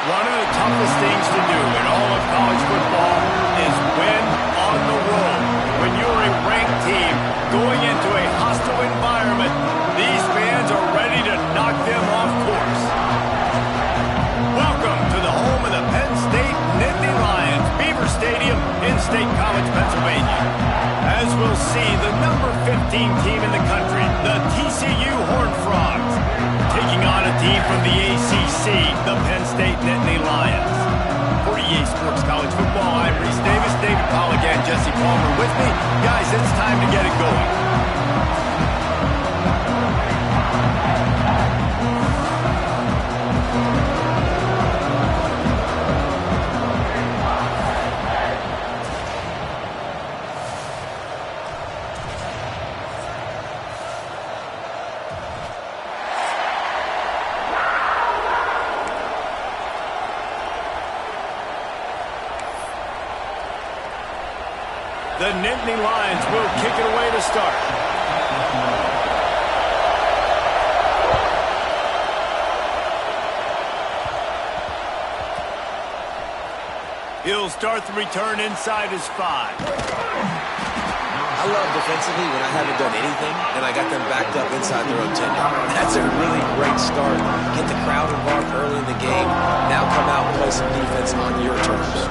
One of the toughest things to do in all of college football is win on the road. When you're a ranked team going into a hostile environment, these fans are ready to knock them off course. Welcome to the home of the Penn State Nittany Lions, Beaver Stadium in State College, Pennsylvania. As we'll see, the number 15 team in the country, the TCU Horned Frogs, taking on a team from the ACC, the Penn State Nittany Lions. For EA Sports College Football, I'm Reese Davis, David Pollack, and Jesse Palmer with me. Guys, it's time to get it going. The Nittany Lions will kick it away to start. He'll start the return inside his 5. I love defensively when I haven't done anything and I got them backed up inside their own 10. That's a really great start. Get the crowd involved early in the game. Now come out and play some defense on your terms.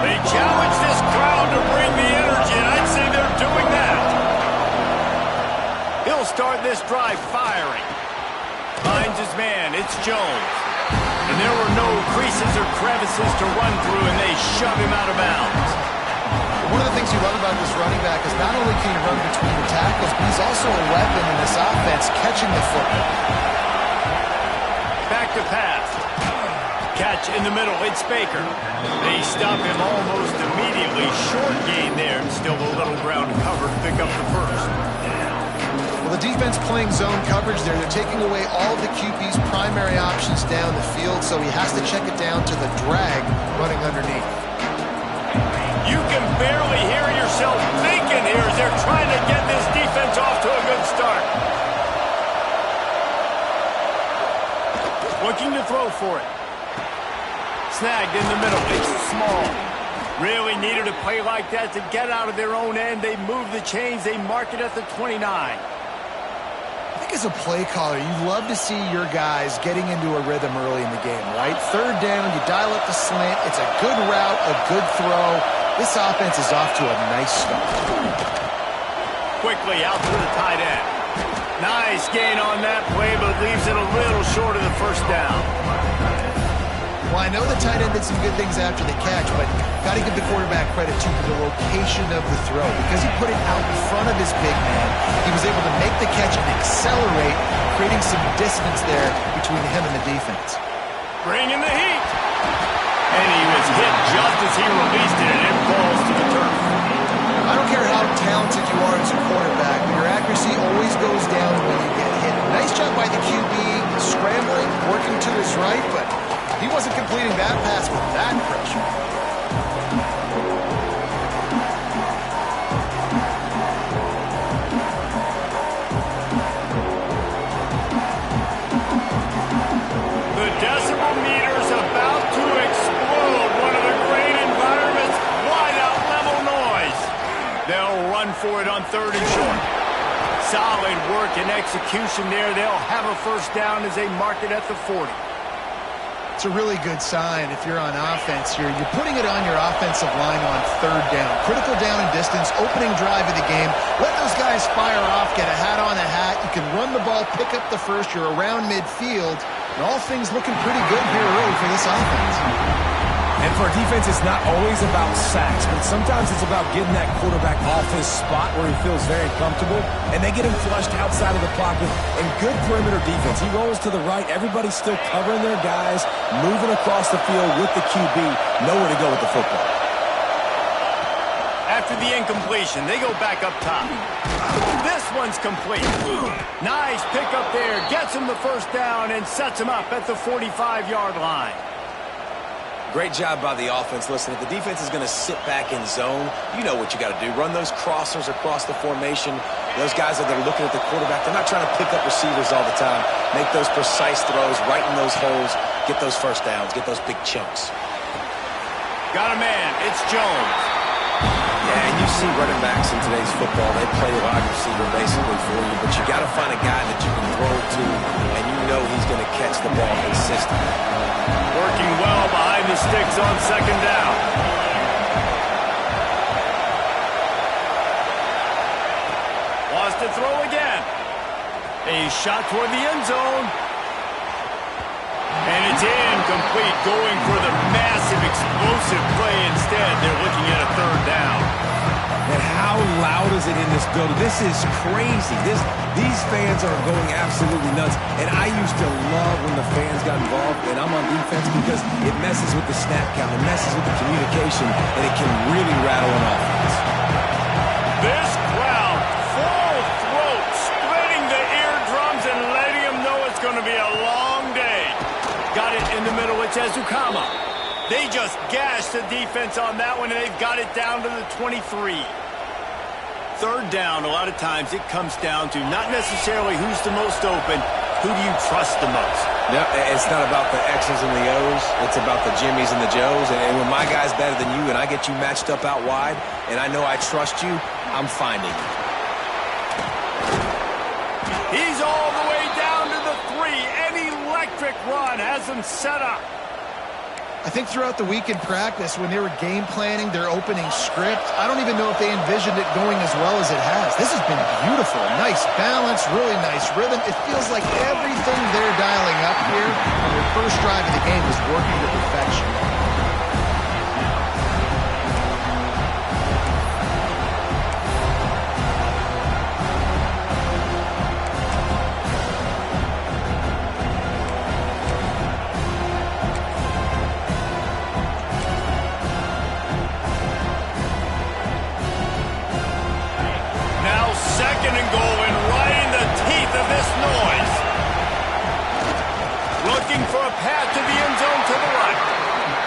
They challenge this crowd to bring the energy, and I'd say they're doing that. He'll start this drive firing. Finds his man, it's Jones. And there were no creases or crevices to run through, and they shove him out of bounds. One of the things you love about this running back is not only can he run between the tackles, but he's also a weapon in this offense, catching the football. Back to pass. Catch in the middle, it's Baker. They stop him almost immediately. Short gain there, and still a little ground cover to pick up the first. Well, the defense playing zone coverage there. They're taking away all of the QB's primary options down the field, so he has to check it down to the drag running underneath. You can barely hear yourself thinking here as they're trying to get this defense off to a good start. Looking to throw for it. Snagged in the middle. It's small. Really needed a play like that to get out of their own end. They move the chains. They mark it at the 29. I think as a play caller, you love to see your guys getting into a rhythm early in the game, right? Third down, you dial up the slant. It's a good route, a good throw. This offense is off to a nice start. Quickly out to the tight end. Nice gain on that play, but leaves it a little short of the first down. Well, I know the tight end did some good things after the catch, but got to give the quarterback credit, too, for the location of the throw. Because he put it out in front of his big man, he was able to make the catch and accelerate, creating some distance there between him and the defense. Bringing the heat. And he was hit just as he released it, and it falls to the turf. I don't care how talented you are as a quarterback, but your accuracy always goes down when you get hit. Nice job by the QB, scrambling, working to his right, but he wasn't completing that pass with that pressure. The decibel meter's about to explode. One of the great environments. Wide out level noise. They'll run for it on 3rd and short. Solid work and execution there. They'll have a first down as they mark it at the 40. It's a really good sign if you're on offense here. You're putting it on your offensive line on 3rd down. Critical down and distance, opening drive of the game. Let those guys fire off, get a hat on a hat. You can run the ball, pick up the first. You're around midfield. And all things looking pretty good here early for this offense. And for a defense, it's not always about sacks, but sometimes it's about getting that quarterback off his spot where he feels very comfortable, and they get him flushed outside of the pocket. And good perimeter defense. He rolls to the right. Everybody's still covering their guys, moving across the field with the QB. Nowhere to go with the football. After the incompletion, they go back up top. This one's complete. Nice pickup there. Gets him the first down and sets him up at the 45-yard line. Great job by the offense. Listen, if the defense is going to sit back in zone, you know what you got to do. Run those crossers across the formation. Those guys that are looking at the quarterback, they're not trying to pick up receivers all the time. Make those precise throws, right in those holes, get those first downs, get those big chunks. Got a man. It's Jones. Yeah, and you see running backs in today's football, they play wide receiver basically for you, but you got to find a guy that you can throw to, and you know he's going to catch the ball consistently. Working well behind the sticks on second down. Wants to throw again. A shot toward the end zone. And it's incomplete, going for the massive explosive play instead. They're looking at a third down. And how loud is it in this building? This is crazy. These fans are going absolutely nuts. And I used to love when the fans got involved, and I'm on defense because it messes with the snap count. It messes with the communication, and it can really rattle an offense. This crowd, full throat, splitting the eardrums and letting them know it's going to be a long day. Got it in the middle. It's Ezukama. They just gashed the defense on that one, and they've got it down to the 23. Third down, a lot of times it comes down to not necessarily who's the most open, who do you trust the most? No, it's not about the X's and the O's. It's about the Jimmies and the Joes. And when my guy's better than you and I get you matched up out wide, and I know I trust you, I'm finding you. He's all the way down to the 3. An electric run has him set up. I think throughout the week in practice, when they were game planning their opening script, I don't even know if they envisioned it going as well as it has. This has been beautiful. Nice balance, really nice rhythm. It feels like everything they're dialing up here on their first drive of the game is working to perfection. Second and goal, and right in the teeth of this noise. Looking for a path to the end zone to the right.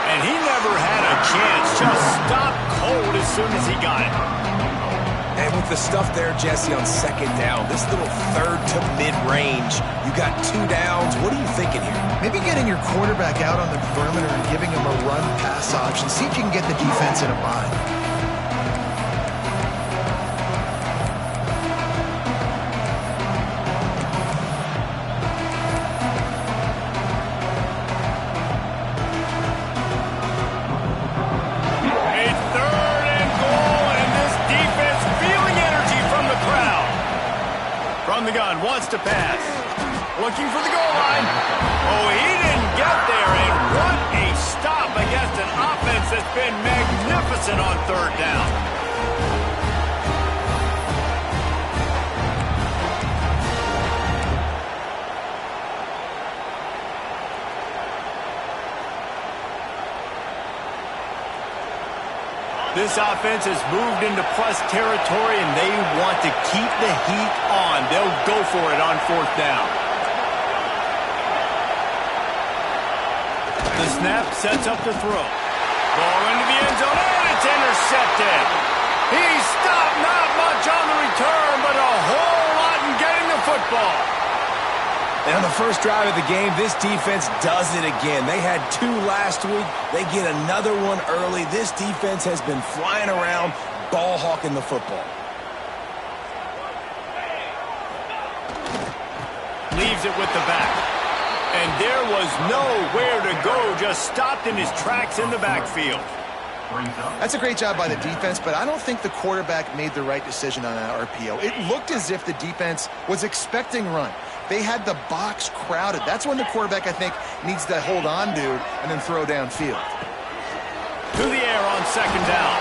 And he never had a chance. Just stopped cold as soon as he got it. And with the stuff there, Jesse, on second down, this little third to mid-range, you got 2 downs. What are you thinking here? Maybe getting your quarterback out on the perimeter and giving him a run-pass option. See if you can get the defense in a bind. The gun wants to pass. Looking for the goal line. Oh, he didn't get there. And what a stop against an offense that's been magnificent on third down. This offense has moved into plus territory, and they want to keep the heat on. They'll go for it on fourth down. The snap sets up the throw. Ball into the end zone, and it's intercepted. He stopped not much on the return, but a whole lot in getting the football. And on the first drive of the game, this defense does it again. They had 2 last week. They get another one early. This defense has been flying around, ball hawking the football. Leaves it with the back. And there was nowhere to go, just stopped in his tracks in the backfield. That's a great job by the defense, but I don't think the quarterback made the right decision on that RPO. It looked as if the defense was expecting run. They had the box crowded. That's when the quarterback, I think, needs to hold on to and then throw downfield. To the air on second down.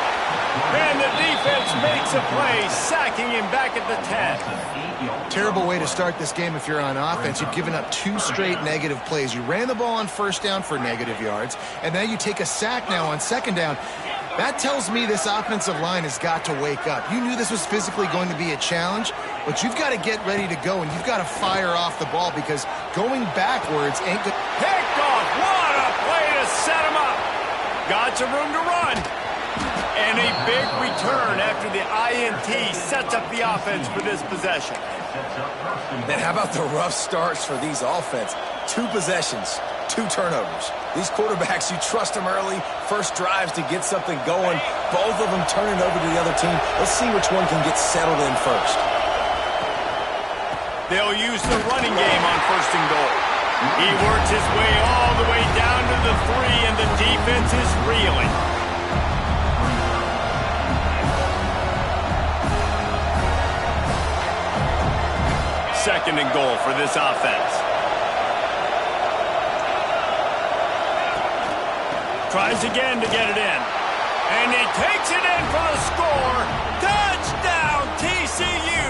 And the defense makes a play, sacking him back at the 10. Terrible way to start this game if you're on offense. You've given up 2 straight negative plays. You ran the ball on first down for negative yards, and then you take a sack now on second down. That tells me this offensive line has got to wake up. You knew this was physically going to be a challenge, but you've got to get ready to go, and you've got to fire off the ball because going backwards ain't good. Picked off. What a play to set him up. Got some room to run. And a big return after the INT sets up the offense for this possession. Man, how about the rough starts for these offense? 2 possessions, 2 turnovers. These quarterbacks, you trust them early, first drives to get something going. Both of them turn it over to the other team. Let's see which one can get settled in first. They'll use the running game on 1st and goal. He works his way all the way down to the 3, and the defense is reeling. 2nd and goal for this offense. Tries again to get it in. And he takes it in for the score. Touchdown, TCU!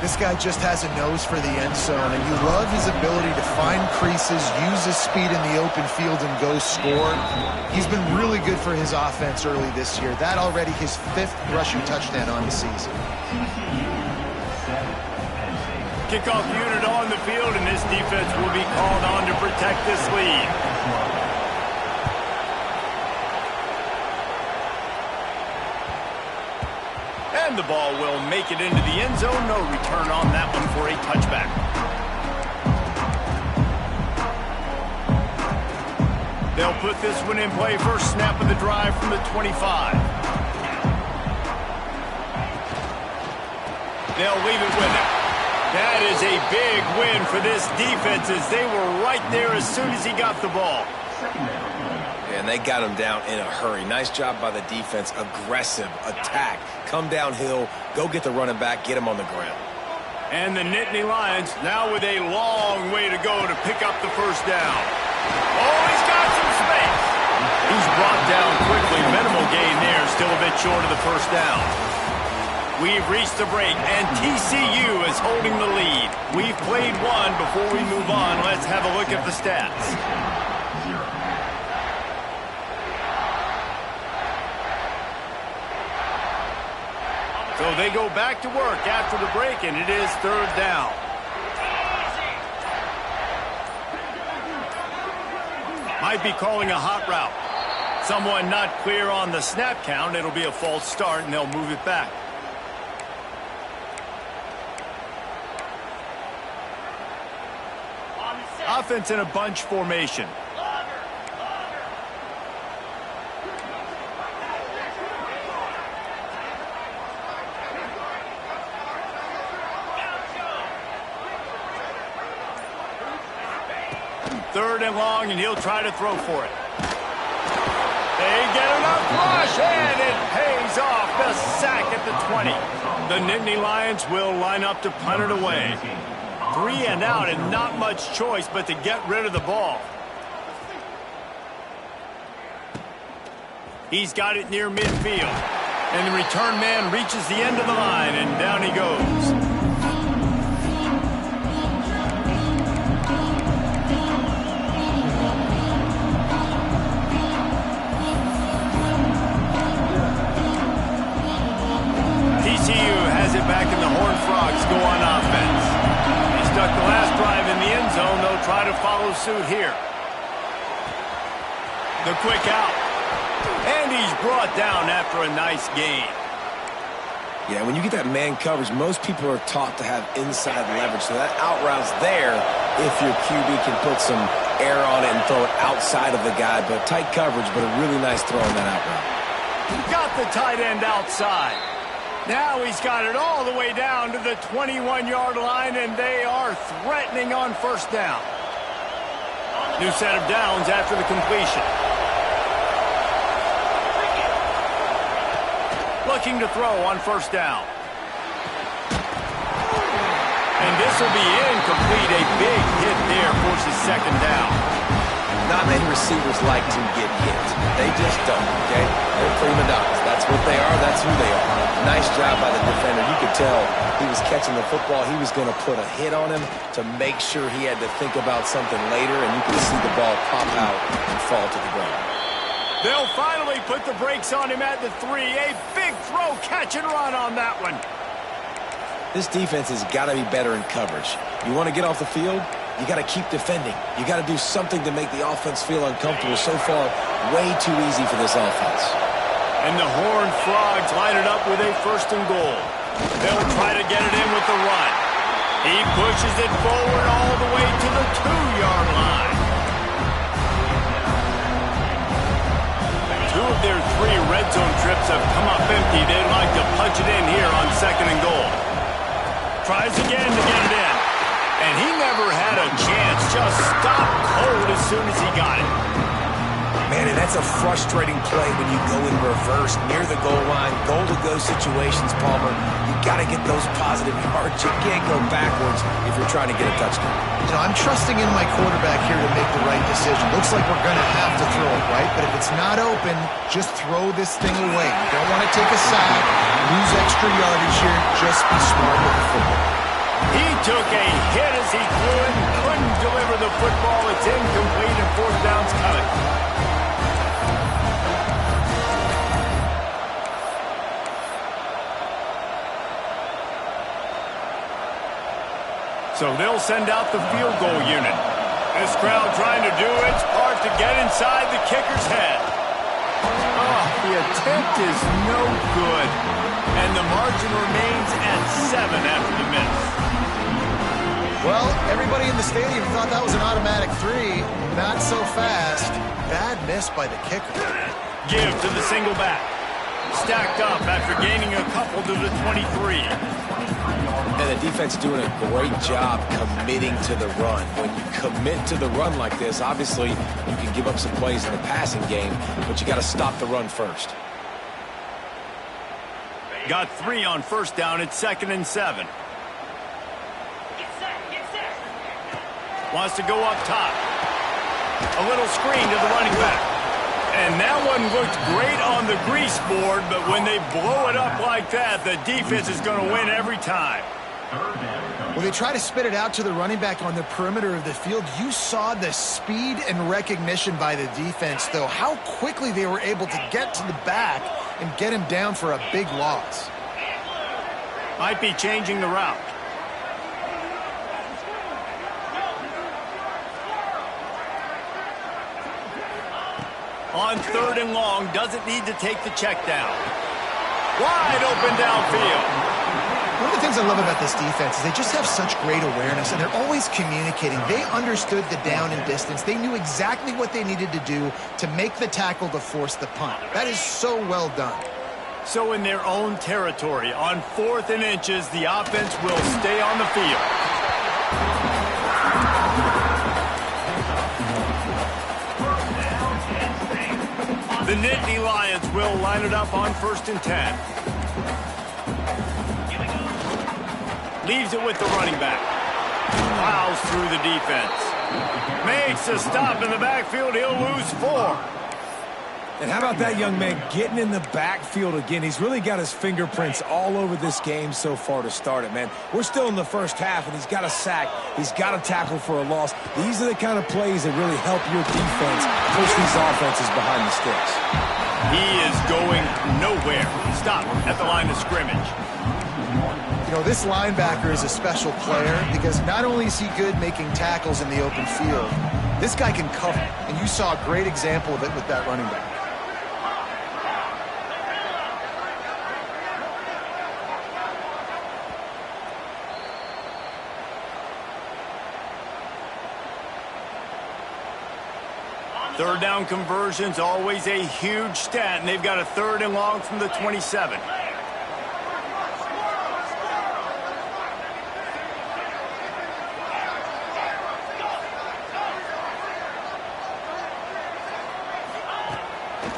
This guy just has a nose for the end zone, and you love his ability to find creases, use his speed in the open field, and go score. He's been really good for his offense early this year. That already his 5th rushing touchdown on the season. Kickoff unit on the field, and this defense will be called on to protect this lead. And the ball will make it into the end zone. No return on that one for a touchback. They'll put this one in play. First snap of the drive from the 25. They'll leave it with him. That is a big win for this defense, as they were right there as soon as he got the ball. And they got him down in a hurry. Nice job by the defense. Aggressive attack. Come downhill, go get the running back, get him on the ground. And the Nittany Lions now with a long way to go to pick up the first down. Oh, he's got some space. He's brought down quickly. Minimal gain there, still a bit short of the first down. We've reached the break, and TCU is holding the lead. We've played one. Before we move on, let's have a look at the stats. So they go back to work after the break, and it is 3rd down. Might be calling a hot route. Someone not clear on the snap count. It'll be a false start, and they'll move it back. Offense in a bunch formation. Third and long, and he'll try to throw for it. They get enough rush, and it pays off. The sack at the 20. The Nittany Lions will line up to punt it away. 3 and out, and not much choice but to get rid of the ball. He's got it near midfield. And the return man reaches the end of the line, and down he goes. TCU has it back, and the Horned Frogs go on offense. He stuck the last drive in the end zone. They'll try to follow suit here. The quick out. And he's brought down after a nice gain. Yeah, when you get that man coverage, most people are taught to have inside leverage. So that out route's there if your QB can put some air on it and throw it outside of the guy. But tight coverage, but a really nice throw on that out route. Got the tight end outside. Now he's got it all the way down to the 21-yard line, and they are threatening on first down. New set of downs after the completion. Looking to throw on first down. And this will be incomplete. A big hit there forces second down. Not many receivers like to get hit. They just don't, okay? They're prima donnas. That's what they are. That's who they are. Nice job by the defender. You could tell he was catching the football. He was going to put a hit on him to make sure he had to think about something later, and you could see the ball pop out and fall to the ground. They'll finally put the brakes on him at the 3. A big throw, catch and run on that one. This defense has got to be better in coverage. You want to get off the field? You got to keep defending. You got to do something to make the offense feel uncomfortable. So far, way too easy for this offense. And the Horned Frogs line it up with a 1st and goal. They'll try to get it in with the run. He pushes it forward all the way to the 2-yard line. 2 of their 3 red zone trips have come up empty. They'd like to punch it in here on 2nd and goal. Tries again to get it in. And he never had a chance. Just stopped cold as soon as he got it. Man, and that's a frustrating play when you go in reverse near the goal line, goal-to-go situations, Palmer. You got to get those positive yards. You can't go backwards if you're trying to get a touchdown. You know, I'm trusting in my quarterback here to make the right decision. Looks like we're going to have to throw it, right? But if it's not open, just throw this thing away. You don't want to take a sack, lose extra yardage here. Just be smart with the football. He took a hit as he threw it and couldn't deliver the football. It's incomplete and 4th down's coming. So they'll send out the field goal unit. This crowd trying to do its part to get inside the kicker's head. Oh, the attempt is no good. And the margin remains at 7 after the miss. Well, everybody in the stadium thought that was an automatic 3. Not so fast. Bad miss by the kicker. Give to the single back. Stacked up after gaining a couple to the 23. And the defense doing a great job committing to the run. When you commit to the run like this, obviously you can give up some plays in the passing game, but you got to stop the run first. Got 3 on 1st down. It's 2nd and 7. Wants to go up top. A little screen to the running back. And that one looked great on the grease board, but when they blow it up like that, the defense is going to win every time. When they try to spit it out to the running back on the perimeter of the field, you saw the speed and recognition by the defense, though, how quickly they were able to get to the back and get him down for a big loss. Might be changing the route. On 3rd and long, doesn't need to take the check down. Wide open downfield. One of the things I love about this defense is they just have such great awareness, and they're always communicating. They understood the down and distance. They knew exactly what they needed to do to make the tackle to force the punt. That is so well done. So in their own territory, on 4th and inches, the offense will stay on the field. The Nittany Lions will line it up on 1st and 10. Leaves it with the running back. Plows through the defense. Makes a stop in the backfield. He'll lose 4. And how about that young man getting in the backfield again? He's really got his fingerprints all over this game so far to start it, man. We're still in the 1st half, and he's got a sack. He's got a tackle for a loss. These are the kind of plays that really help your defense push these offenses behind the sticks. He is going nowhere. Stop at the line of scrimmage. You know, this linebacker is a special player because not only is he good making tackles in the open field, this guy can cover, and you saw a great example of it with that running back. Third down conversions, always a huge stat, and they've got a 3rd and long from the 27.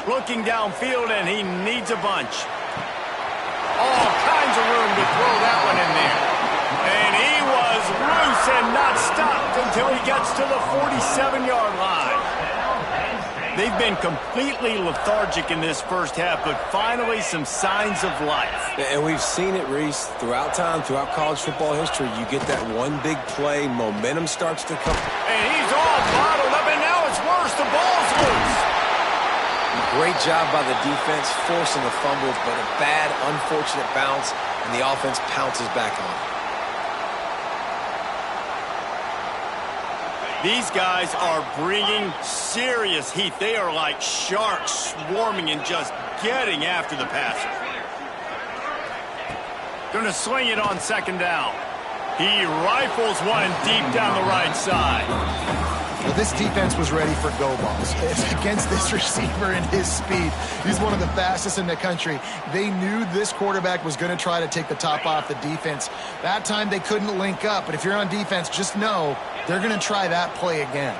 Looking downfield, and he needs a bunch. All kinds of room to throw that one in there. And he was loose and not stopped until he gets to the 47-yard line. They've been completely lethargic in this 1st half, but finally some signs of life. And we've seen it, Reese, throughout time, throughout college football history. You get that one big play, momentum starts to come. And he's all bottled up, and now it's worse. The ball's loose. Great job by the defense, forcing the fumble, but a bad, unfortunate bounce, and the offense pounces back on it. These guys are bringing serious heat. They are like sharks swarming and just getting after the passer. Going to swing it on second down. He rifles one deep down the right side. Well, this defense was ready for go balls. Against this receiver and his speed, he's one of the fastest in the country. They knew this quarterback was going to try to take the top off the defense. That time they couldn't link up, but if you're on defense, just know they're going to try that play again.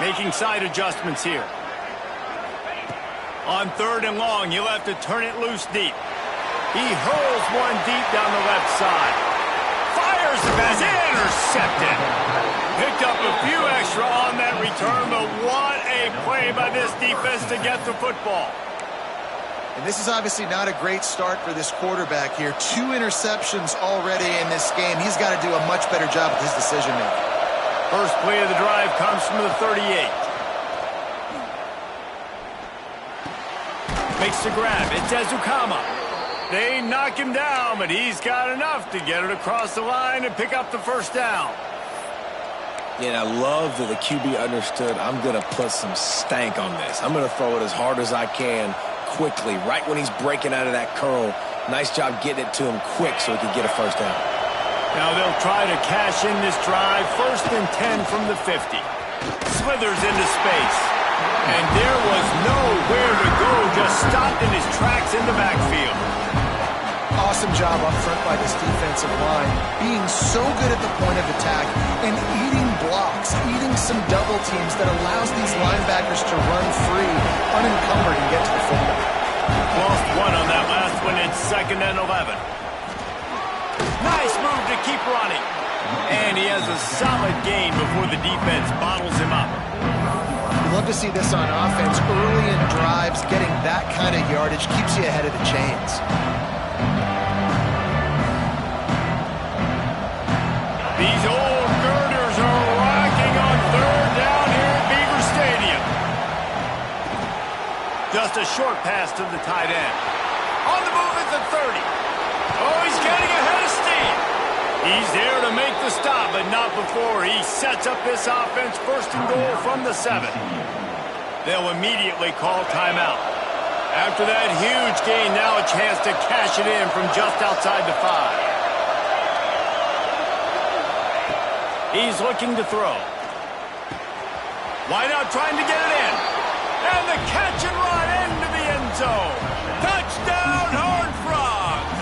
Making side adjustments here. On third and long, he'll have to turn it loose deep. He hurls one deep down the left side. Fires the pass, intercepted. Picked up a few extra on that return, but what a play by this defense to get the football. And this is obviously not a great start for this quarterback here. 2 interceptions already in this game. He's got to do a much better job with his decision-making. First play of the drive comes from the 38. Makes the grab. It's Ezukama. They knock him down, but he's got enough to get it across the line and pick up the first down. Yeah, I love that the QB understood I'm going to put some stank on this. I'm going to throw it as hard as I can quickly, right when he's breaking out of that curl. Nice job getting it to him quick so he could get a first down. Now they'll try to cash in this drive. First and 10 from the 50. Slithers into space. And there was nowhere to go, just stopped in his tracks in the backfield. Awesome job up front by this defensive line, being so good at the point of attack and eating blocks, eating some double teams that allows these linebackers to run free, unencumbered, and get to the football. Lost one on that last one. It's second and 11. Nice move to keep running. And he has a solid gain before the defense bottles him up. Love to see this on offense. Early in drives, getting that kind of yardage keeps you ahead of the chains. These old girders are rocking on third down here at Beaver Stadium. Just a short pass to the tight end. On the move at the 30. Oh, he's getting ahead of steam. He's there to make the stop, but not before he sets up this offense. First and goal from the 7. They'll immediately call timeout. After that huge gain, now a chance to cash it in from just outside the 5. He's looking to throw. Wide out trying to get it in. And the catch and run into the end zone. Touchdown, Horned Frogs!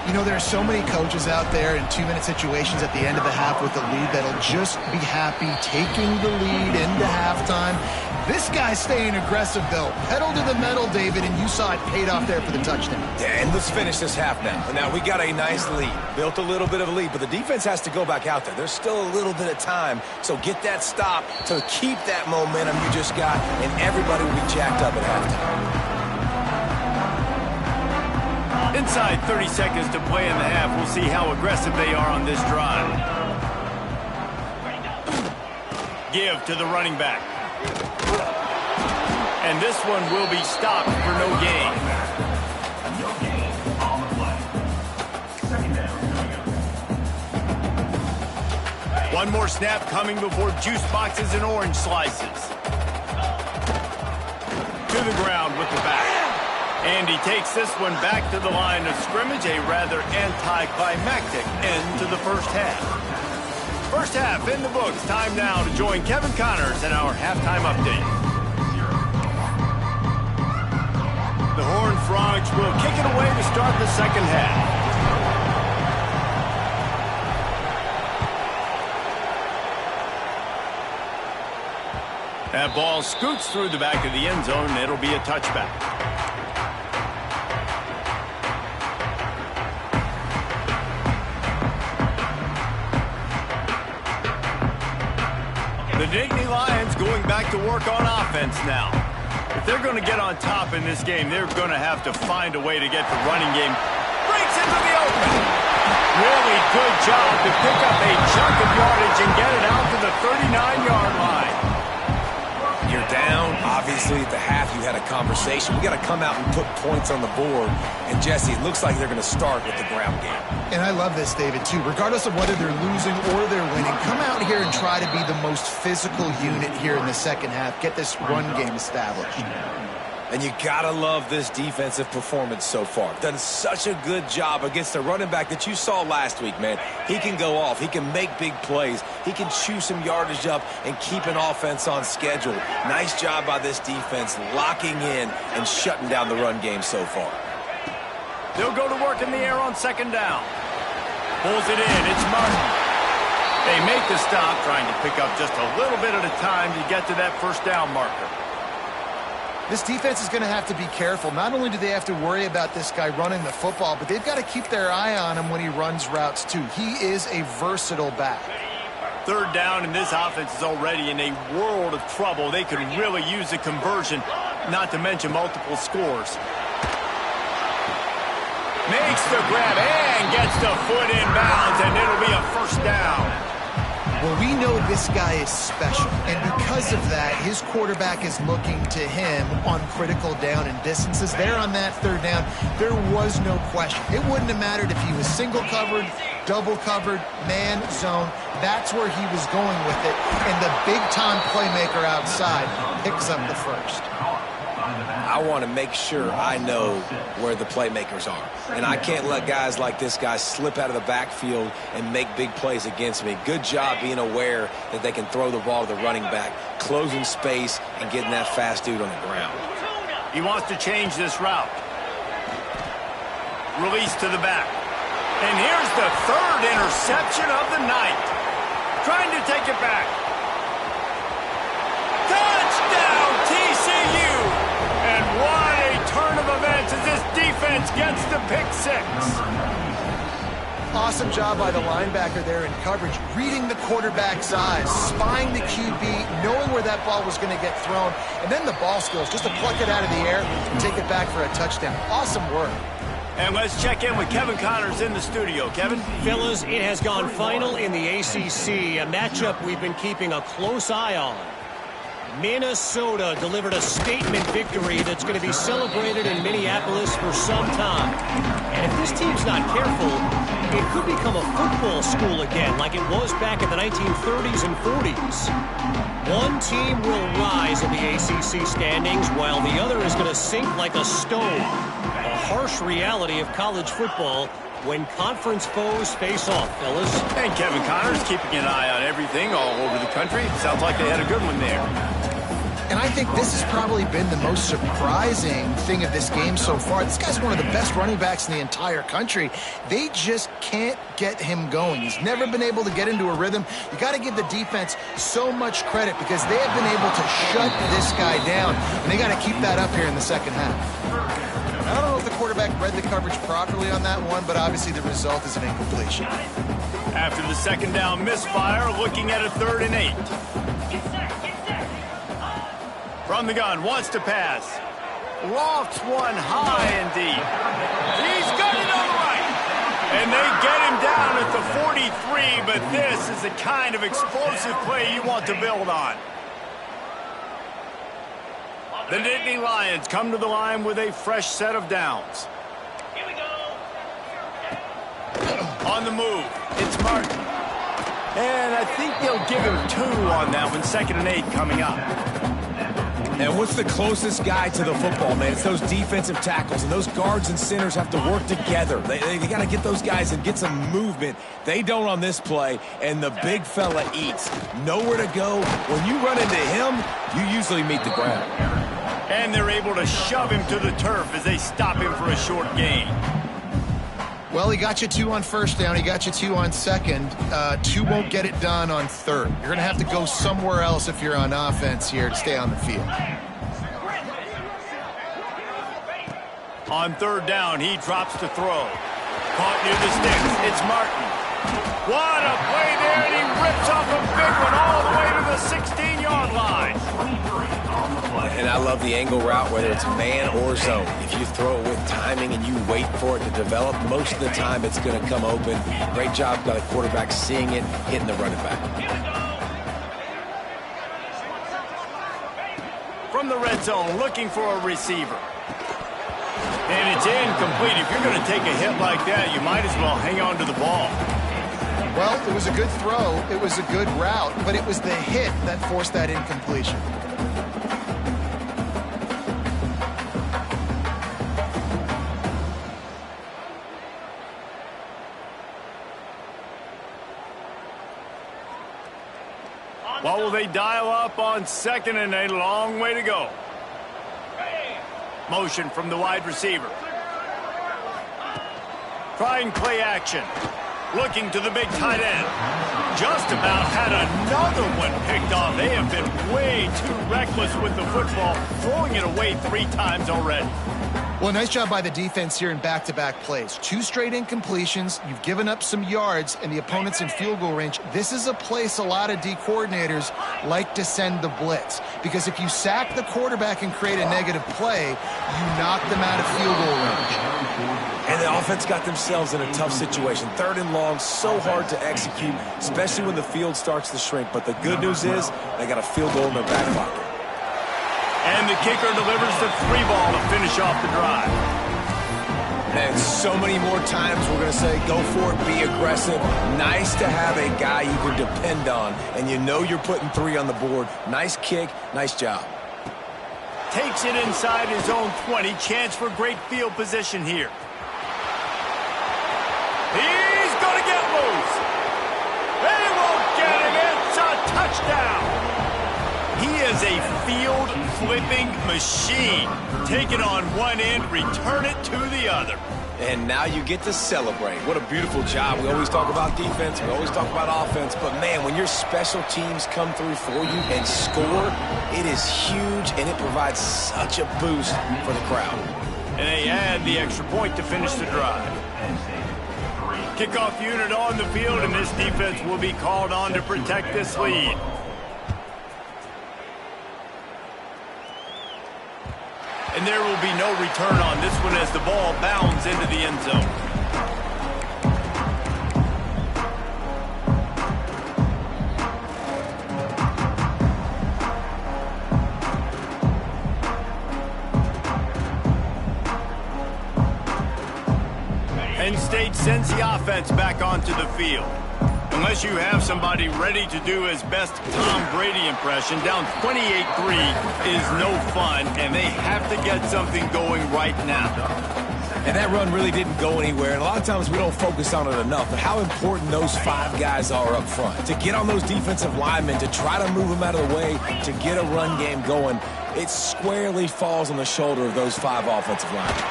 You know, there are so many coaches out there in 2-minute situations at the end of the half with the lead that'll just be happy taking the lead into halftime. This guy's staying aggressive, though. Pedal to the metal, David, and you saw it paid off there for the touchdown. Yeah, and let's finish this half now. Now, we got a nice lead. Built a little bit of a lead, but the defense has to go back out there. There's still a little bit of time, so get that stop to keep that momentum you just got, and everybody will be jacked up at halftime. Inside 30 seconds to play in the half. We'll see how aggressive they are on this drive. Give to the running back. And this one will be stopped for no gain. One more snap coming before juice boxes and orange slices. To the ground with the back. And he takes this one back to the line of scrimmage, a rather anticlimactic end to the first half. First half in the books. Time now to join Kevin Connors in our halftime update. The Horned Frogs will kick it away to start the second half. That ball scoots through the back of the end zone, and it'll be a touchback. The Nittany Lions going back to work on offense now. If they're going to get on top in this game, they're going to have to find a way to get the running game. Breaks into the open. Really good job to pick up a chunk of yardage and get it out to the 39-yard line. You're down Obviously, at the half, you had a conversation. We got to come out and put points on the board. And, Jesse, it looks like they're going to start with the ground game. And I love this, David, too. Regardless of whether they're losing or they're winning, come out here and try to be the most physical unit here in the second half. Get this run game established. And you got to love this defensive performance so far. Done such a good job against the running back that you saw last week, man. He can go off. He can make big plays. He can chew some yardage up and keep an offense on schedule. Nice job by this defense locking in and shutting down the run game so far. They'll go to work in the air on second down. Pulls it in. It's Martin. They make the stop, trying to pick up just a little bit at a time to get to that first down marker. This defense is going to have to be careful. Not only do they have to worry about this guy running the football, but they've got to keep their eye on him when he runs routes, too. He is a versatile back. Third down, and this offense is already in a world of trouble. They could really use a conversion, not to mention multiple scores. Makes the grab and gets the foot in bounds, and it'll be a first down. Well, we know this guy is special, and because of that, his quarterback is looking to him on critical down and distances. There on that third down, there was no question. It wouldn't have mattered if he was single covered, double covered, man, zone. That's where he was going with it, and the big-time playmaker outside picks up the first. I want to make sure I know where the playmakers are. And I can't let guys like this guy slip out of the backfield and make big plays against me. Good job being aware that they can throw the ball to the running back, closing space, and getting that fast dude on the ground. He wants to change this route. Release to the back. And here's the third interception of the night. Trying to take it back. Touchdown, TCU! And what a turn of events as this defense gets the pick six. Awesome job by the linebacker there in coverage, reading the quarterback's eyes, spying the QB, knowing where that ball was going to get thrown, and then the ball skills, just to pluck it out of the air and take it back for a touchdown. Awesome work. And let's check in with Kevin Connors in the studio. Kevin? Fellas, it has gone final in the ACC, a matchup we've been keeping a close eye on. Minnesota delivered a statement victory that's going to be celebrated in Minneapolis for some time. And if this team's not careful, it could become a football school again like it was back in the 1930s and 40s. One team will rise in the ACC standings while the other is going to sink like a stone. A harsh reality of college football when conference foes face off, fellas. And Kevin Connors keeping an eye on everything all over the country. Sounds like they had a good one there. And I think this has probably been the most surprising thing of this game so far. This guy's one of the best running backs in the entire country. They just can't get him going. He's never been able to get into a rhythm. You got to give the defense so much credit because they have been able to shut this guy down. And they got to keep that up here in the second half. I don't know if the quarterback read the coverage properly on that one, but obviously the result is an incompletion. After the second down misfire, looking at a 3rd and 8. From the gun, wants to pass. Lofts one high and deep. He's got it on the right. And they get him down at the 43, but this is the kind of explosive play you want to build on. The Nittany Lions come to the line with a fresh set of downs. Here we go. On the move, it's Martin. And I think they'll give him 2 on that one. 2nd and 8 coming up. And what's the closest guy to the football, man? It's those defensive tackles, and those guards and centers have to work together. They got to get those guys and get some movement. They don't on this play, and the big fella eats. Nowhere to go. When you run into him, you usually meet the ground. And they're able to shove him to the turf as they stop him for a short gain. Well, he got you 2 on first down. He got you 2 on second. 2 won't get it done on third. You're going to have to go somewhere else if you're on offense here to stay on the field. On 3rd down, he drops to throw. Caught near the sticks. It's Martin. What a play there, and he rips off a big one all the way to the 16-yard line. And I love the angle route, whether it's man or zone. If you throw it with timing and you wait for it to develop, most of the time it's going to come open. Great job by the quarterback seeing it, hitting the running back. from the red zone, looking for a receiver. And it's incomplete. If you're going to take a hit like that, you might as well hang on to the ball. Well, it was a good throw. It was a good route, but it was the hit that forced that incompletion. What will they dial up on 2nd and a long way to go? Motion from the wide receiver. Trying play action. Looking to the big tight end. Just about had another one picked off. They have been way too reckless with the football, throwing it away 3 times already. Well, nice job by the defense here in back-to-back plays. 2 straight incompletions. You've given up some yards, and the opponent's in field goal range. This is a place a lot of D coordinators like to send the blitz, because if you sack the quarterback and create a negative play, you knock them out of field goal range. And the offense got themselves in a tough situation. 3rd and long, so hard to execute, especially when the field starts to shrink. But the good news is they got a field goal in their back pocket. And the kicker delivers the 3 ball to finish off the drive. And so many more times we're going to say, go for it, be aggressive. Nice to have a guy you can depend on, and you know you're putting 3 on the board. Nice kick, nice job. Takes it inside his own 20. Chance for great field position here. He's going to get loose. They won't get him. It's a touchdown. He is a field-flipping machine. Take it on one end, return it to the other. And now you get to celebrate. What a beautiful job. We always talk about defense. We always talk about offense. But, man, when your special teams come through for you and score, it is huge, and it provides such a boost for the crowd. And they add the extra point to finish the drive. Kickoff unit on the field, and this defense will be called on to protect this lead. And there will be no return on this one as the ball bounds into the end zone. Penn State sends the offense back onto the field. Unless you have somebody ready to do his best Tom Brady impression, down 28-3 is no fun, and they have to get something going right now. And that run really didn't go anywhere, and a lot of times we don't focus on it enough, but how important those 5 guys are up front. To get on those defensive linemen, to try to move them out of the way, to get a run game going, it squarely falls on the shoulder of those 5 offensive linemen.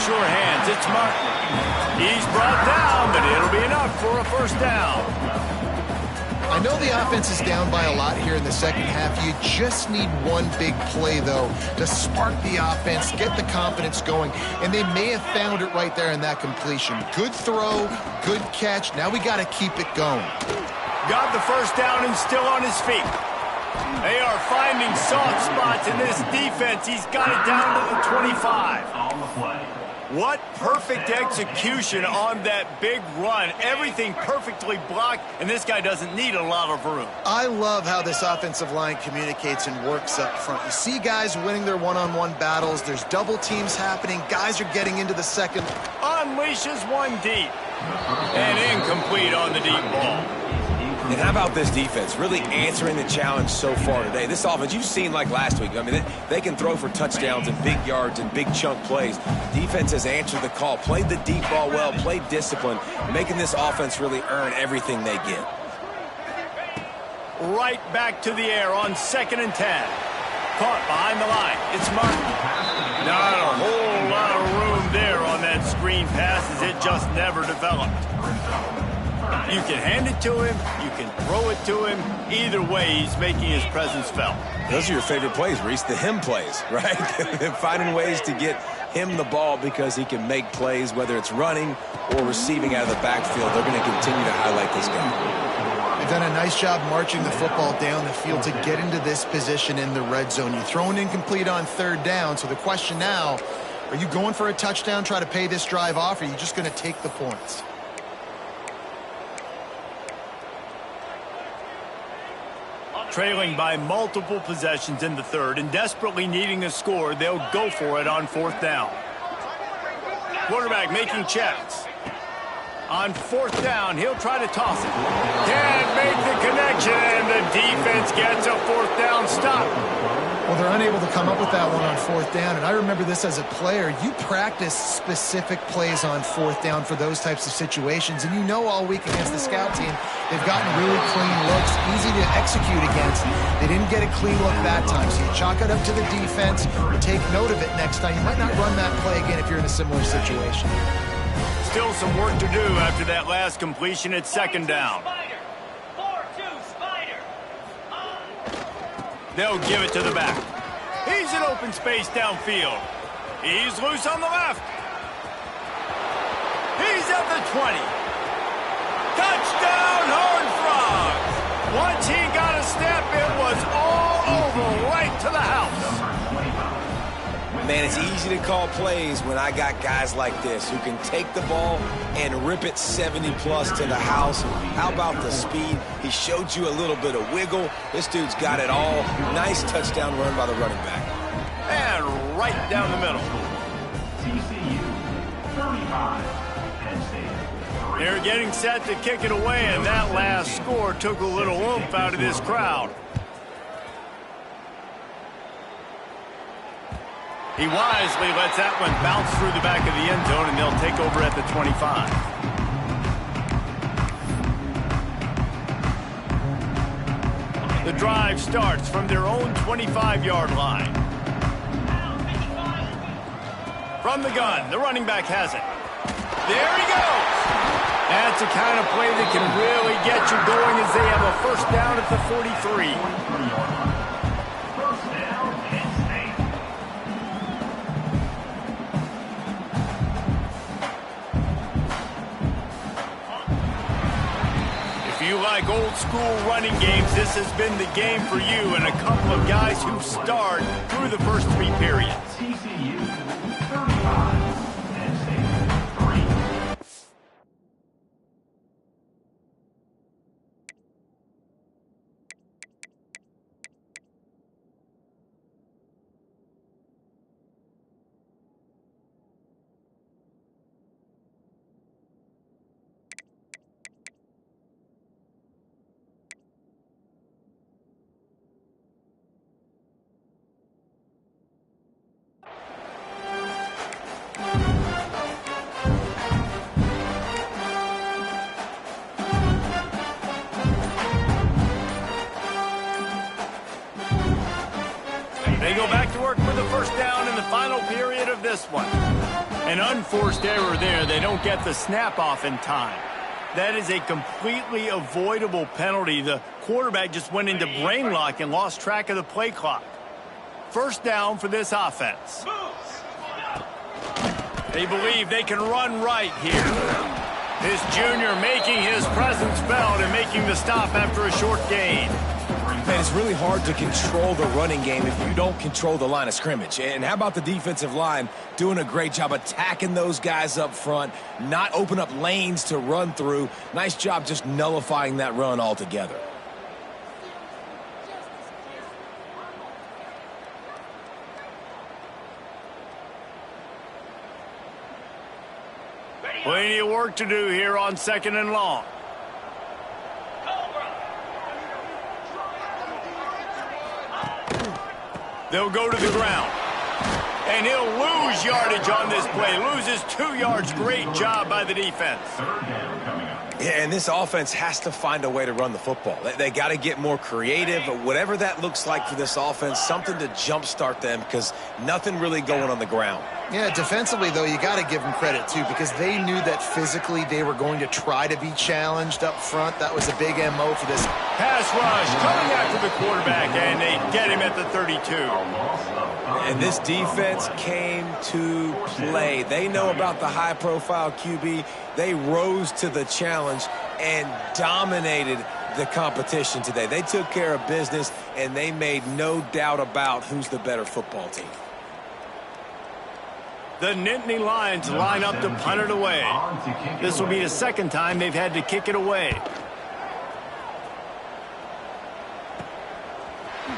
Sure hands, it's Martin. He's brought down, but it'll be enough for a first down. I know the offense is down by a lot here in the second half. You just need one big play, though, to spark the offense, get the confidence going, and they may have found it right there in that completion. Good throw, good catch. Now we got to keep it going. Got the first down and still on his feet. They are finding soft spots in this defense. He's got it down to the 25. What perfect execution on that big run. Everything perfectly blocked, and this guy doesn't need a lot of room. I love how this offensive line communicates and works up front. You see guys winning their one-on-one battles. There's double teams happening. Guys are getting into the second. Unleashes one deep. And incomplete on the deep ball. And how about this defense really answering the challenge so far today? This offense, you've seen like last week. I mean, they can throw for touchdowns and big yards and big chunk plays. Defense has answered the call, played the deep ball well, played discipline, making this offense really earn everything they get. Right back to the air on 2nd and 10. Caught behind the line. It's Martin. Not a whole lot of room there on that screen pass as it just never developed. You can hand it to him, you can throw it to him. Either way, he's making his presence felt. Those are your favorite plays, Reese, the him plays, right? Finding ways to get him the ball because he can make plays, whether it's running or receiving out of the backfield. They're going to continue to highlight this guy. They've done a nice job marching the football down the field to get into this position in the red zone. You throw an incomplete on 3rd down, so the question now, are you going for a touchdown, try to pay this drive off, or are you just going to take the points? Trailing by multiple possessions in the third and desperately needing a score, they'll go for it on fourth down. Quarterback making checks. On fourth down, he'll try to toss it. Can't make the connection, and the defense gets a fourth down stop. Well, they're unable to come up with that one on fourth down, and I remember this as a player. You practice specific plays on fourth down for those types of situations, and you know all week against the scout team, they've gotten really clean looks, easy to execute against. They didn't get a clean look that time, so you chalk it up to the defense. You take note of it next time. You might not run that play again if you're in a similar situation. Still some work to do after that last completion at second down. They'll give it to the back. He's in open space downfield. He's loose on the left. He's at the 20. Touchdown, Horned Frogs. Once he got a step, it was all over right to the house. Man, it's easy to call plays when I got guys like this who can take the ball and rip it 70-plus to the house. How about the speed? He showed you a little bit of wiggle. This dude's got it all. Nice touchdown run by the running back. And right down the middle. TCU, 35, Penn State. They're getting set to kick it away, and that last score took a little oomph out of this crowd. He wisely lets that one bounce through the back of the end zone, and they'll take over at the 25. The drive starts from their own 25-yard line. From the gun, the running back has it. There he goes. That's the kind of play that can really get you going as they have a first down at the 43. If you like old school running games, this has been the game for you and a couple of guys who starred through the first three periods. TCU, 35, Penn State, 3. They go back to work with the first down in the final period of this one. An unforced error there. They don't get the snap off in time. That is a completely avoidable penalty. The quarterback just went into brain lock and lost track of the play clock. First down for this offense. They believe they can run right here. This junior making his presence felt and making the stop after a short gain. Man, it's really hard to control the running game if you don't control the line of scrimmage. And how about the defensive line doing a great job attacking those guys up front, not open up lanes to run through. Nice job just nullifying that run altogether. Plenty of work to do here on second and long. They'll go to the ground. And he'll lose yardage on this play. Loses 2 yards. Great job by the defense. Yeah, and this offense has to find a way to run the football. They got to get more creative. Whatever that looks like for this offense, something to jumpstart them because nothing really going on the ground. Yeah, defensively, though, you got to give them credit, too, because they knew that physically they were going to try to be challenged up front. That was a big MO for this. Pass rush coming after the quarterback, and they get him at the 32. And this defense came to play. They know about the high-profile QB. They rose to the challenge and dominated the competition today. They took care of business, and they made no doubt about who's the better football team. The Nittany Lions line up to punt it away. This will be the second time they've had to kick it away.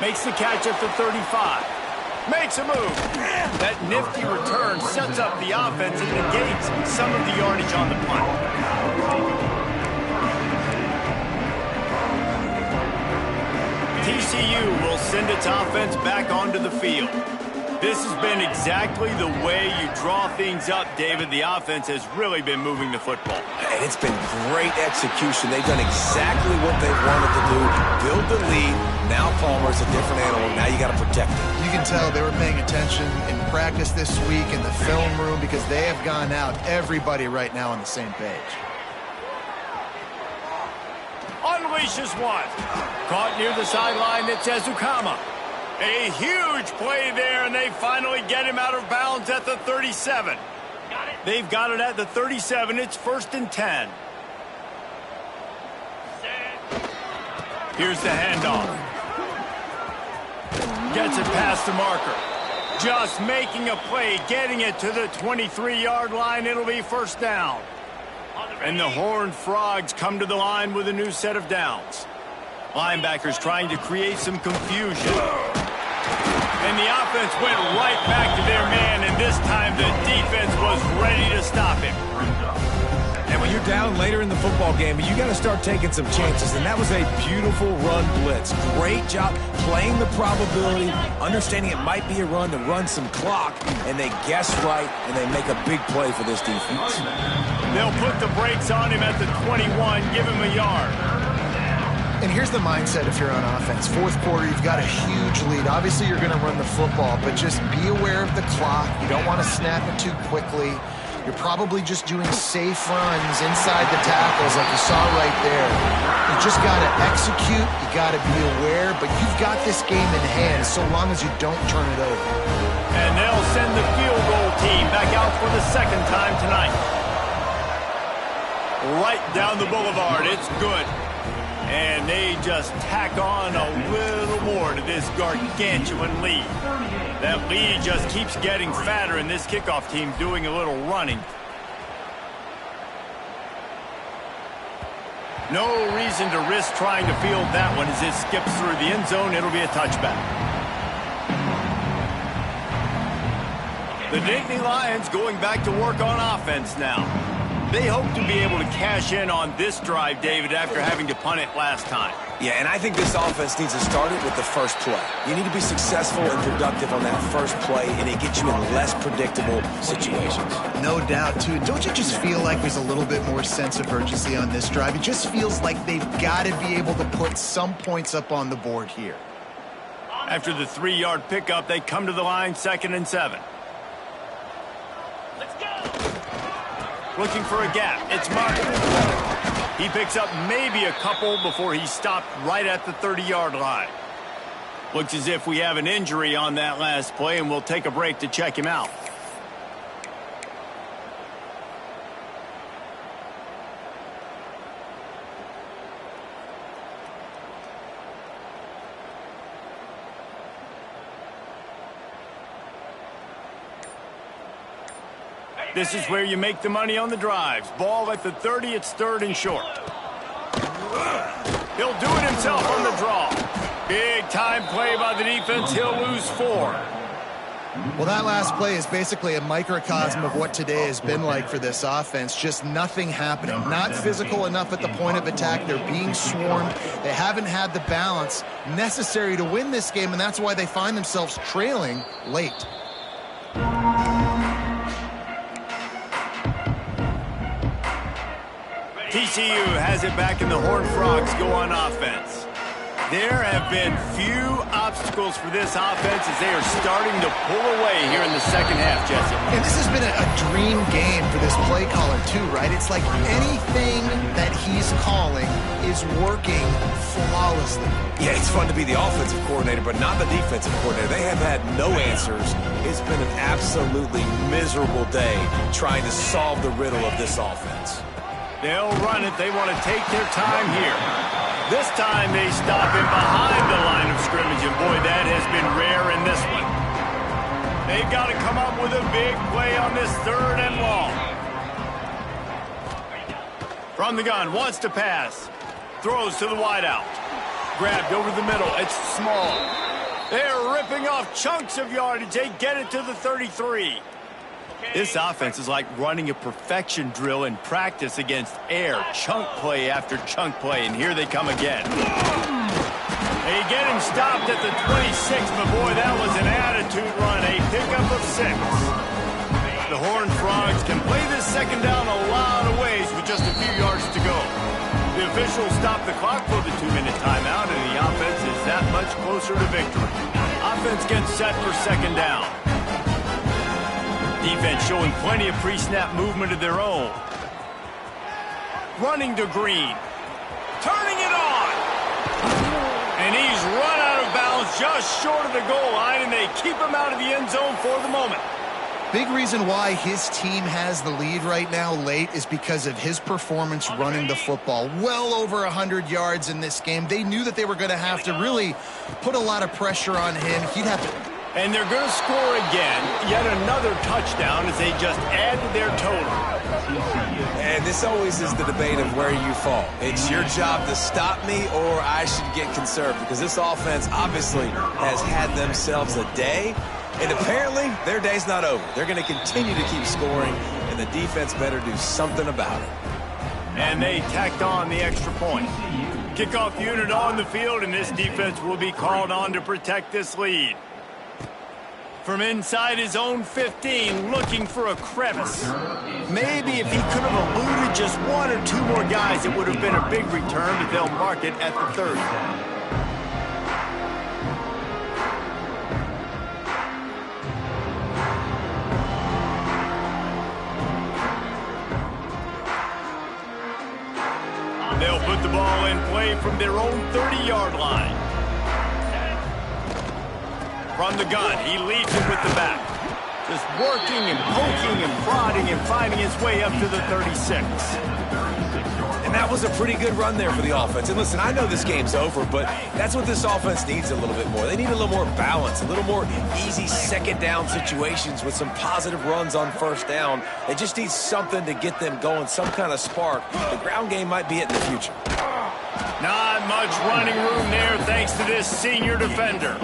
Makes the catch at the 35. Makes a move. That nifty return sets up the offense and negates some of the yardage on the punt. TCU will send its offense back onto the field. This has been exactly the way you draw things up, David. The offense has really been moving the football. And it's been great execution. They've done exactly what they wanted to do. Build the lead. Now Palmer's a different animal. Now you got to protect it. You can tell they were paying attention in practice this week in the film room because they have gone out, everybody right now on the same page. Unleashes one. Caught near the sideline, it's Ezukama. A huge play there, and they finally get him out of bounds at the 37. They've got it at the 37. It's 1st and 10. Here's the handoff. Gets it past the marker. Just making a play, getting it to the 23-yard line. It'll be 1st down. And the Horned Frogs come to the line with a new set of downs. Linebackers trying to create some confusion. And the offense went right back to their man, and this time the defense was ready to stop him. And when you're down later in the football game, you got to start taking some chances, and that was a beautiful run blitz. Great job playing the probability, understanding it might be a run to run some clock, and they guess right, and they make a big play for this defense. They'll put the brakes on him at the 21, give him a yard. And here's the mindset if you're on offense. Fourth quarter, you've got a huge lead. Obviously, you're going to run the football, but just be aware of the clock. You don't want to snap it too quickly. You're probably just doing safe runs inside the tackles like you saw right there. You just got to execute. You got to be aware, but you've got this game in hand so long as you don't turn it over. And they'll send the field goal team back out for the 2nd time tonight. Right down the boulevard. It's good. And they just tack on a little more to this gargantuan lead. That lead just keeps getting fatter, and this kickoff team doing a little running. No reason to risk trying to field that one as it skips through the end zone. It'll be a touchback. The Nittany Lions going back to work on offense now. They hope to be able to cash in on this drive, David, after having to punt it last time. Yeah, and I think this offense needs to start it with the first play. You need to be successful and productive on that first play, and it gets you in less predictable situations. No doubt, too. Don't you just feel like there's a little bit more sense of urgency on this drive? It just feels like they've got to be able to put some points up on the board here. After the 3-yard pickup, they come to the line, 2nd and 7. Looking for a gap. It's Martin. He picks up maybe a couple before he stopped right at the 30-yard line. Looks as if we have an injury on that last play, and we'll take a break to check him out. This is where you make the money on the drives. Ball at the 30, it's 3rd and short. He'll do it himself on the draw. Big time play by the defense. He'll lose 4. Well, that last play is basically a microcosm of what today has been like for this offense. Just nothing happening. Not physical enough at the point of attack. They're being swarmed. They haven't had the balance necessary to win this game, and that's why they find themselves trailing late. TCU has it back, and the Horned Frogs go on offense. There have been few obstacles for this offense as they are starting to pull away here in the 2nd half, Jesse. And this has been a dream game for this play caller, too, right? It's like anything that he's calling is working flawlessly. Yeah, it's fun to be the offensive coordinator, but not the defensive coordinator. They have had no answers. It's been an absolutely miserable day trying to solve the riddle of this offense. They'll run it. They want to take their time here. This time they stop him behind the line of scrimmage, and boy, that has been rare in this one. They've got to come up with a big play on this 3rd and long. From the gun, wants to pass. Throws to the wideout. Grabbed over the middle. It's Small. They're ripping off chunks of yardage. They get it to the 33. This offense is like running a perfection drill in practice against air. Chunk play after chunk play, and here they come again. They get him stopped at the 26, but boy, that was an attitude run. A pickup of 6. The Horned Frogs can play this second down a lot of ways with just a few yards to go. The officials stop the clock for the 2-minute timeout, and the offense is that much closer to victory. Offense gets set for second down. Defense showing plenty of pre-snap movement of their own. Running to Green. Turning it on. And he's run out of bounds just short of the goal line, and they keep him out of the end zone for the moment. Big reason why his team has the lead right now late is because of his performance running the football. Well over 100 yards in this game. They knew that they were going to have to really put a lot of pressure on him. He'd have to... And they're going to score again. Yet another touchdown as they just add to their total. And this always is the debate of where you fall. It's your job to stop me, or I should get conserved, because this offense obviously has had themselves a day. And apparently, their day's not over. They're going to continue to keep scoring, and the defense better do something about it. And they tacked on the extra point. Kickoff unit on the field, and this defense will be called on to protect this lead. From inside his own 15, looking for a crevice. Maybe if he could have eluded just 1 or 2 more guys, it would have been a big return, but they'll mark it at the 30. They'll put the ball in play from their own 30-yard line. From the gun, he leads it with the back. Just working and poking and prodding and finding his way up to the 36. And that was a pretty good run there for the offense. And listen, I know this game's over, but that's what this offense needs a little bit more. They need a little more balance, a little more easy second down situations with some positive runs on first down. They just need something to get them going, some kind of spark. The ground game might be it in the future. Not much running room there thanks to this senior defender.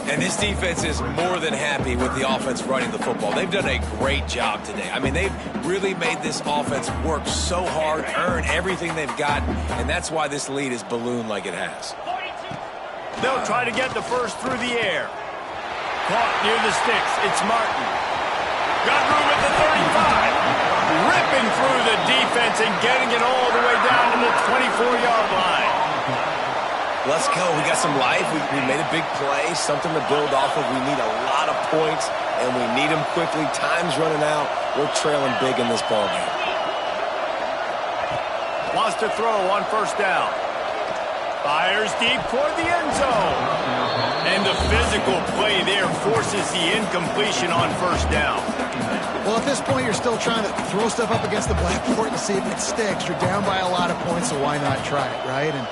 And this defense is more than happy with the offense running the football. They've done a great job today. I mean, they've really made this offense work so hard, earn everything they've got, and that's why this lead is ballooned like it has. They'll try to get the first through the air. Caught near the sticks. It's Martin. Got room at the 35. Ripping through the defense and getting it all the way down to the 24-yard line. Let's go. We got some life. We made a big play, something to build off of. We need a lot of points, and we need them quickly. Time's running out. We're trailing big in this ballgame. Wants to throw on first down. Fires deep toward the end zone. And the physical play there forces the incompletion on first down. Well, at this point, you're still trying to throw stuff up against the blackboard and see if it sticks. You're down by a lot of points, so why not try it, right? And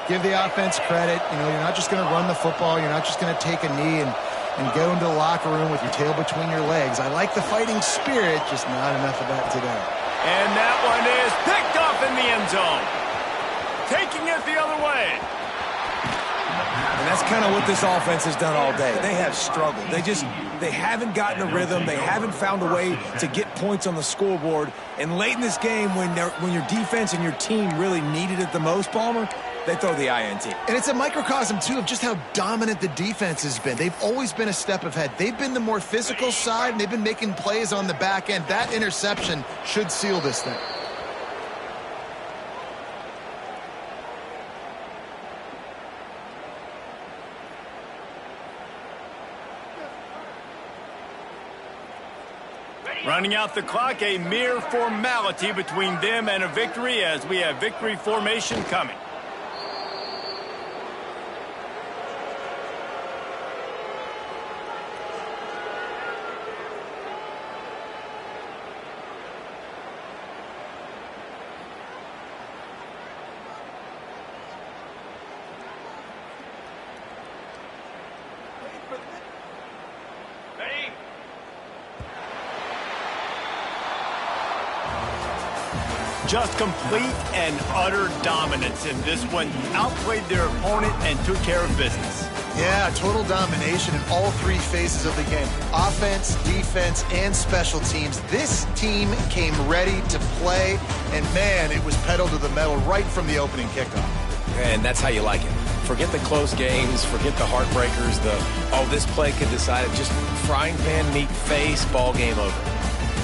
give the offense credit. You know, you're not just going to run the football. You're not just going to take a knee and go into the locker room with your tail between your legs. I like the fighting spirit, just not enough of that today. And that one is picked up in the end zone. Taking it the other way. And that's kind of what this offense has done all day. They have struggled. They haven't gotten a rhythm. They haven't found a way to get points on the scoreboard. And late in this game, when your defense and your team really needed it the most, Palmer, they throw the INT. And it's a microcosm, too, of just how dominant the defense has been. They've always been a step ahead. They've been the more physical side, and they've been making plays on the back end. That interception should seal this thing. Running out the clock, a mere formality between them and a victory as we have victory formation coming. Just complete and utter dominance in this one. Outplayed their opponent and took care of business. Yeah, total domination in all three phases of the game. Offense, defense, and special teams. This team came ready to play, and man, it was pedal to the metal right from the opening kickoff. And that's how you like it. Forget the close games, forget the heartbreakers, this play could decide it. Just frying pan, meat face, ball game over.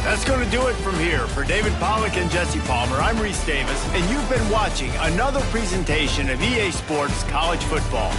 That's going to do it from here. For David Pollack and Jesse Palmer, I'm Reese Davis, and you've been watching another presentation of EA Sports College Football.